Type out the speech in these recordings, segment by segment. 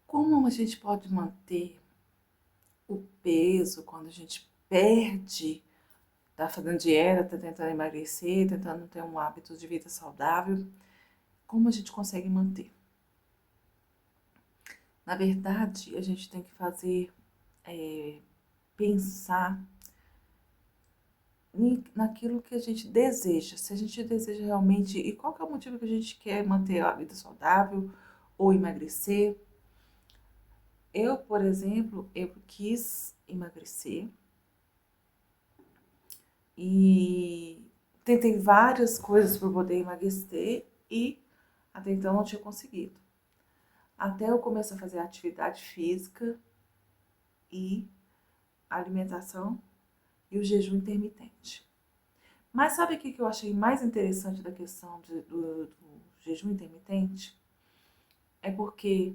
Como a gente pode manter o peso quando a gente perde, tá fazendo dieta, tá tentando emagrecer, tentando ter um hábito de vida saudável, como a gente consegue manter? Na verdade, a gente tem que fazer, pensar naquilo que a gente deseja. Se a gente deseja realmente, e qual que é o motivo que a gente quer manter a vida saudável ou emagrecer? Eu, por exemplo, eu quis emagrecer e tentei várias coisas para poder emagrecer e até então não tinha conseguido. Até eu começar a fazer atividade física e alimentação e o jejum intermitente. Mas sabe o que eu achei mais interessante da questão do jejum intermitente? É porque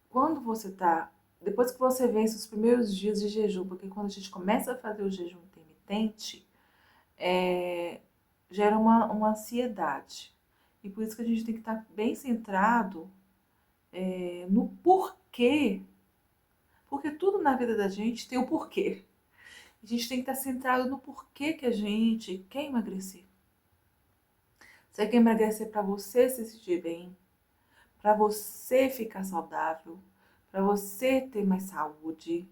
quando você tá. Depois que você vence os primeiros dias de jejum, porque quando a gente começa a fazer o jejum intermitente, é, gera uma ansiedade. E por isso que a gente tem que estar bem centrado no porquê. Porque tudo na vida da gente tem o porquê. A gente tem que estar centrado no porquê que a gente quer emagrecer. Você quer emagrecer para você se sentir bem, para você ficar saudável, para você ter mais saúde,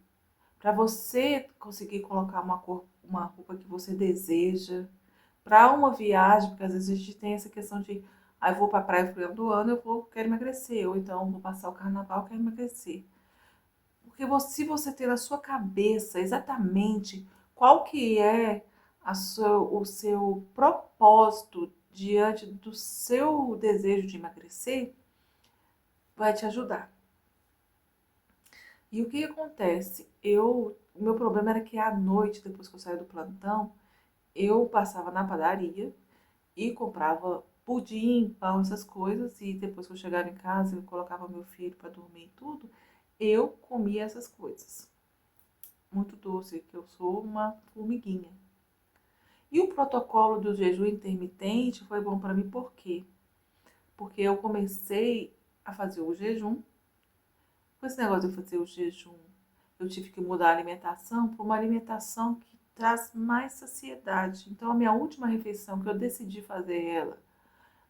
para você conseguir colocar uma roupa que você deseja, para uma viagem, porque às vezes a gente tem essa questão de, ah, eu vou para a praia no final do ano, quero emagrecer, ou então vou passar o carnaval, quero emagrecer. Porque se você ter na sua cabeça exatamente qual que é o seu propósito diante do seu desejo de emagrecer, vai te ajudar. E o que acontece? O meu problema era que à noite, depois que eu saía do plantão, eu passava na padaria e comprava pudim, pão, essas coisas, e depois que eu chegava em casa, eu colocava meu filho para dormir e tudo, eu comia essas coisas. Muito doce, que eu sou uma formiguinha. E o protocolo do jejum intermitente foi bom para mim por quê? Porque eu comecei a fazer o jejum. Com esse negócio de fazer o jejum, eu tive que mudar a alimentação para uma alimentação que traz mais saciedade. Então, a minha última refeição, que eu decidi fazer ela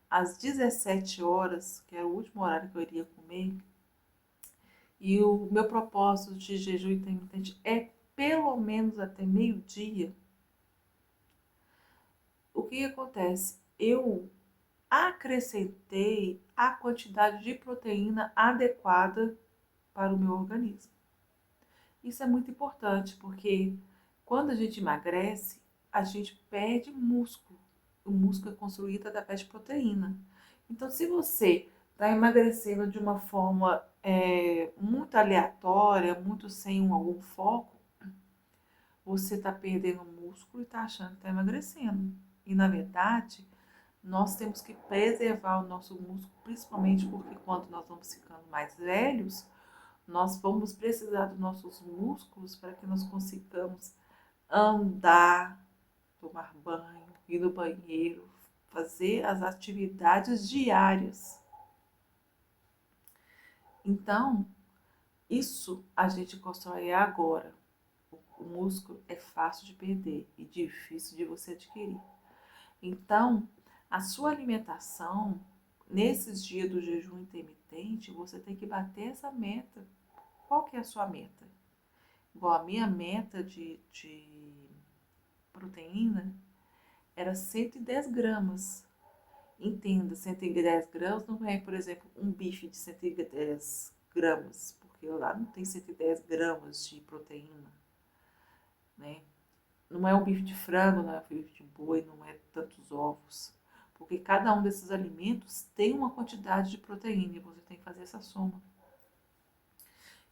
às 17 horas, que era o último horário que eu iria comer, e o meu propósito de jejum intermitente é pelo menos até meio-dia. O que acontece? Eu acrescentei a quantidade de proteína adequada para o meu organismo. Isso é muito importante porque quando a gente emagrece, a gente perde músculo. O músculo é construído através de proteína. Então, se você está emagrecendo de uma forma muito aleatória, muito sem algum foco, você está perdendo músculo e está achando que está emagrecendo. E na verdade, nós temos que preservar o nosso músculo, principalmente porque quando nós vamos ficando mais velhos, nós vamos precisar dos nossos músculos para que nós consigamos andar, tomar banho, ir no banheiro, fazer as atividades diárias. Então, isso a gente constrói agora. O músculo é fácil de perder e difícil de você adquirir. Então, a sua alimentação, nesses dias do jejum intermitente, você tem que bater essa meta. Qual que é a sua meta? Igual a minha meta de proteína era 110 gramas. Entenda, 110 gramas não é, por exemplo, um bife de 110 gramas, porque lá não tem 110 gramas de proteína, né? Não é um bife de frango, não é um bife de boi, não é tantos ovos. Porque cada um desses alimentos tem uma quantidade de proteína e você tem que fazer essa soma.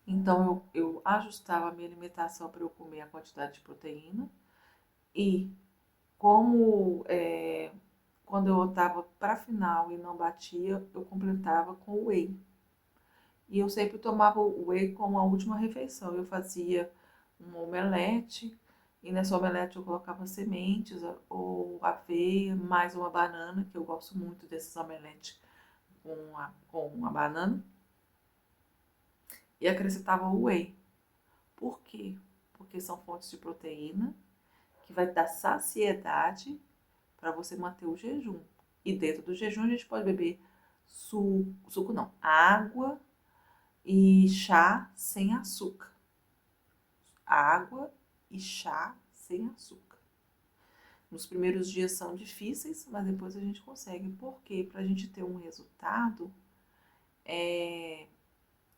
Então eu ajustava a minha alimentação para eu comer a quantidade de proteína e como quando eu estava para final e não batia, eu completava com o whey. E eu sempre tomava o whey como a última refeição. Eu fazia um omelete e nessa omelete eu colocava sementes ou aveia, mais uma banana, que eu gosto muito desses omeletes com a banana. e acrescentava whey. Por quê? Porque são fontes de proteína que vai dar saciedade para você manter o jejum. E dentro do jejum a gente pode beber suco não, água e chá sem açúcar. Água e chá sem açúcar. Nos primeiros dias são difíceis, mas depois a gente consegue. Porque para a gente ter um resultado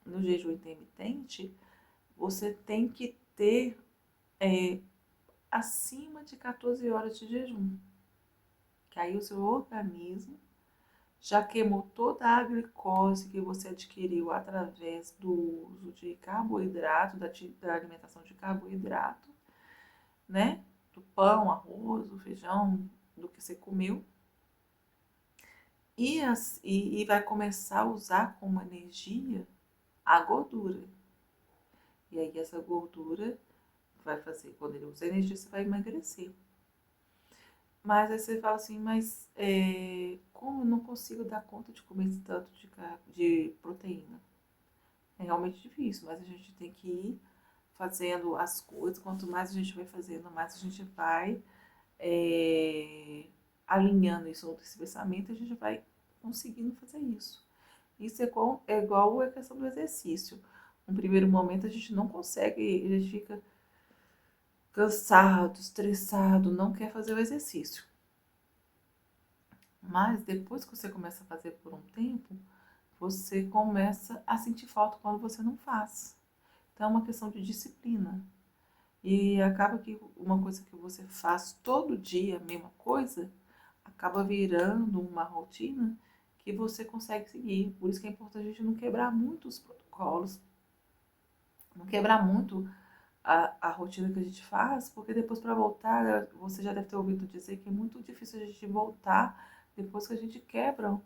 no jejum intermitente, você tem que ter acima de 14 horas de jejum. Que aí o seu organismo já queimou toda a glicose que você adquiriu através do uso de carboidrato, da alimentação de carboidrato, né? Do pão, arroz, do feijão, do que você comeu. E vai começar a usar como energia a gordura. E aí essa gordura vai fazer, quando ele usa energia, você vai emagrecer. Mas aí você fala assim, mas como eu não consigo dar conta de comer esse tanto de proteína? É realmente difícil, mas a gente tem que ir fazendo as coisas. Quanto mais a gente vai fazendo, mais a gente vai alinhando isso esse pensamento, a gente vai conseguindo fazer isso. Isso é igual a questão do exercício. No primeiro momento a gente não consegue, a gente fica cansado, estressado, não quer fazer o exercício. Mas depois que você começa a fazer por um tempo, você começa a sentir falta quando você não faz. Então é uma questão de disciplina. E acaba que uma coisa que você faz todo dia, a mesma coisa, acaba virando uma rotina que você consegue seguir. Por isso que é importante a gente não quebrar muito os protocolos, não quebrar muito a rotina que a gente faz, porque depois para voltar, você já deve ter ouvido dizer que é muito difícil a gente voltar depois que a gente quebra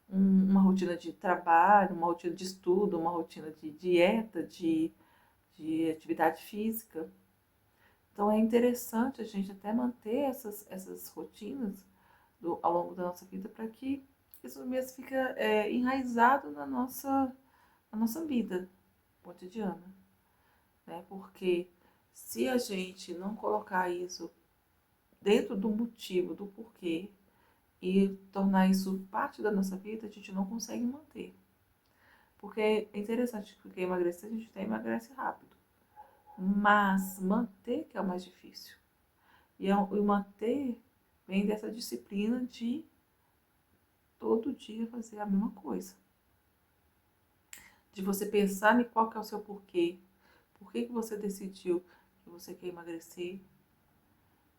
uma rotina de trabalho, uma rotina de estudo, uma rotina de dieta, de atividade física. Então é interessante a gente até manter essas rotinas ao longo da nossa vida para que isso mesmo fique enraizado na nossa vida cotidiana. Né? Porque se a gente não colocar isso dentro do motivo, do porquê, e tornar isso parte da nossa vida, a gente não consegue manter. Porque é interessante, porque emagrecer a gente até emagrece rápido. Mas manter que é o mais difícil. E o manter vem dessa disciplina de todo dia fazer a mesma coisa. De você pensar em qual que é o seu porquê. Por que você decidiu que você quer emagrecer?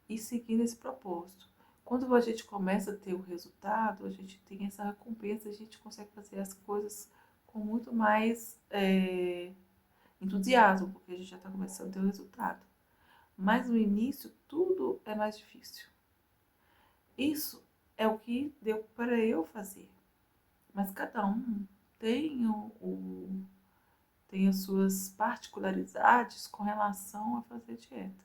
E seguir esse propósito. Quando a gente começa a ter o resultado, a gente tem essa recompensa, a gente consegue fazer as coisas com muito mais entusiasmo, porque a gente já está começando a ter o resultado. Mas no início, tudo é mais difícil. Isso é o que deu para eu fazer. Mas cada um tem, tem as suas particularidades com relação a fazer dieta.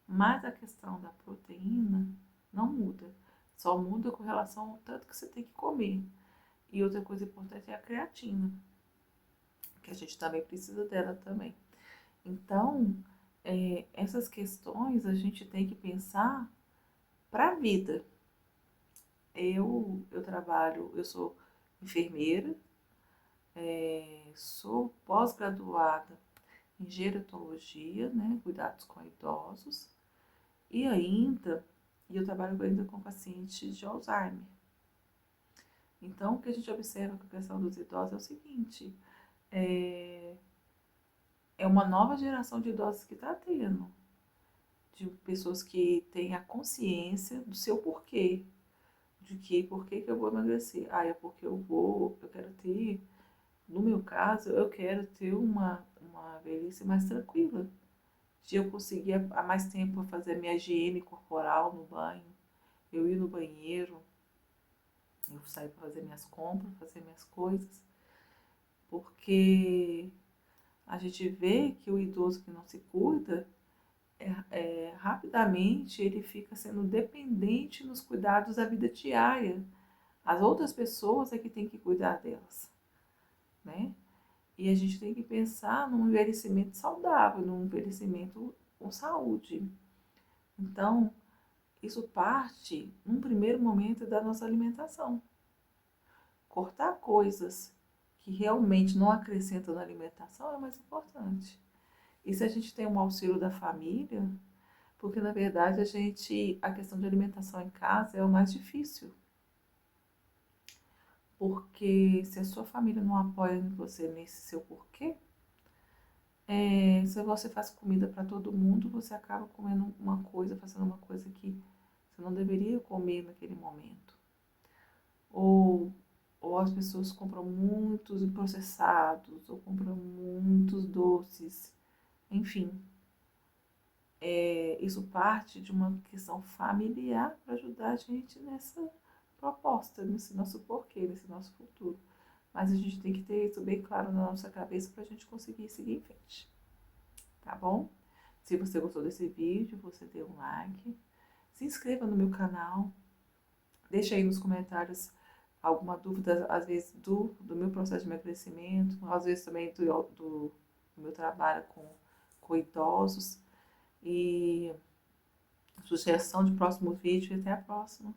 Mas a questão da proteína não muda. Só muda com relação ao tanto que você tem que comer. E outra coisa importante é a creatina, que a gente também precisa dela também. Então, essas questões a gente tem que pensar para a vida. Eu trabalho, eu sou enfermeira, sou pós-graduada em gerontologia, né, cuidados com idosos, e ainda eu trabalho ainda com pacientes de Alzheimer. Então, o que a gente observa com a questão dos idosos é o seguinte, é uma nova geração de idosos que está tendo, de pessoas que têm a consciência do seu porquê, de que por que eu vou emagrecer? Ah, é porque eu quero ter, no meu caso, eu quero ter uma velhice mais tranquila, de eu conseguir há mais tempo fazer a minha higiene corporal no banho, eu ir no banheiro, eu sair para fazer minhas compras, fazer minhas coisas, porque a gente vê que o idoso que não se cuida, rapidamente ele fica sendo dependente nos cuidados da vida diária. As outras pessoas é que tem que cuidar delas, né? E a gente tem que pensar num envelhecimento saudável, num envelhecimento com saúde. Então, isso parte, num primeiro momento, da nossa alimentação. Cortar coisas que realmente não acrescentam na alimentação é mais importante. E se a gente tem um auxílio da família, porque na verdade a questão de alimentação em casa é o mais difícil. Porque se a sua família não apoia você nesse seu porquê, se você faz comida para todo mundo, você acaba comendo uma coisa, fazendo uma coisa que você não deveria comer naquele momento. Ou, ou as pessoas compram muitos processados, ou compram muitos doces, enfim. Isso parte de uma questão familiar para ajudar a gente nessa proposta, nesse nosso porquê, nesse nosso futuro. Mas a gente tem que ter isso bem claro na nossa cabeça para a gente conseguir seguir em frente. Tá bom? Se você gostou desse vídeo, você dê um like. Se inscreva no meu canal. Deixa aí nos comentários alguma dúvida, às vezes, do meu processo de emagrecimento, às vezes também do meu trabalho com idosos. E sugestão de próximo vídeo e até a próxima.